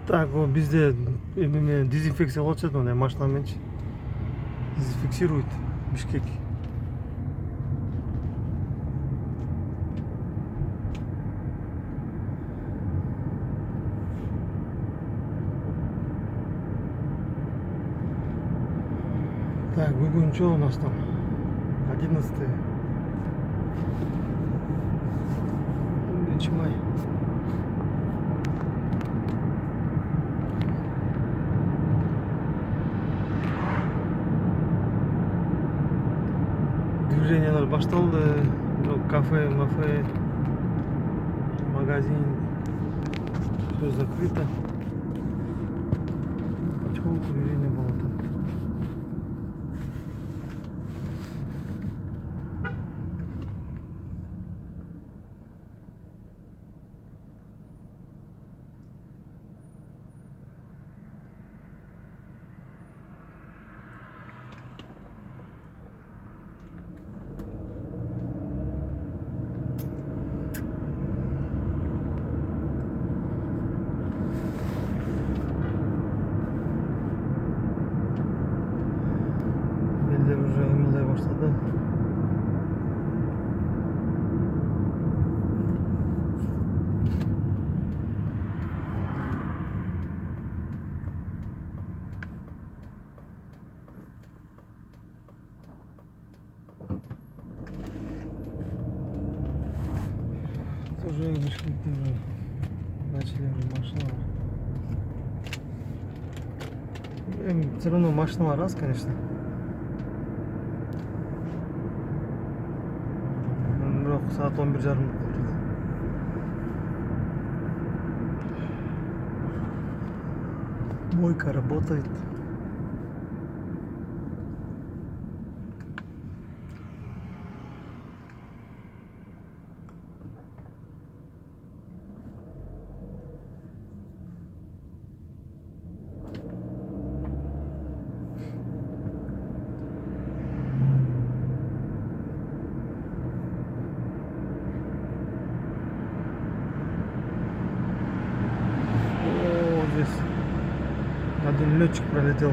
Так, бизде эме дезинфекция кылып атышат мына машина мененчи. Дезинфицирует Бишкек. Так, бүгін что у нас там? 11 май. Движениялар башталды. Кафе, магазин. Все закрыто. Чего движение было там? Eller уже ымылдай баштады. Уже Бишкекте уже начали уже машина. Все равно машина раз, конечно. Бирок саат 11:30 болду. Мойка работает. О, здесь один летчик пролетел.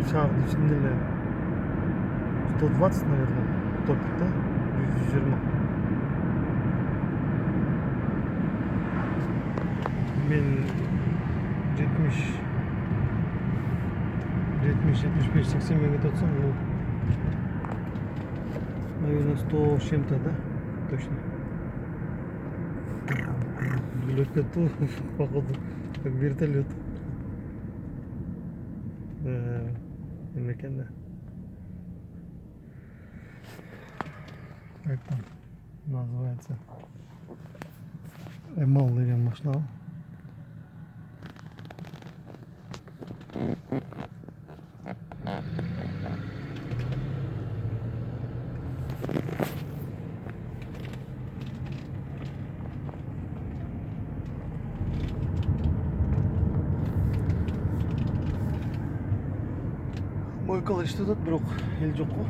Шаардын ичинде эле 120, наверное, топит, да? 120. Мен 70-75-80 миңге татсам, ну, наверное, 100 с чем-то, да? Точно. Летету, походу, как вертолет. Мекенде. Как там называется? Эмал деген машина. Мойкалар иштеп атат, бирок эл жок го.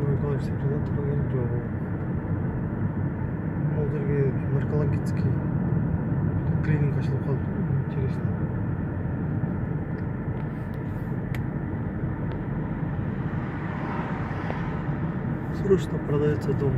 Мойкалар иштеп жатат, бирок эл жок. Могул жерге наркологический клининг ачылып калды. Интересно. Срочно продается дом.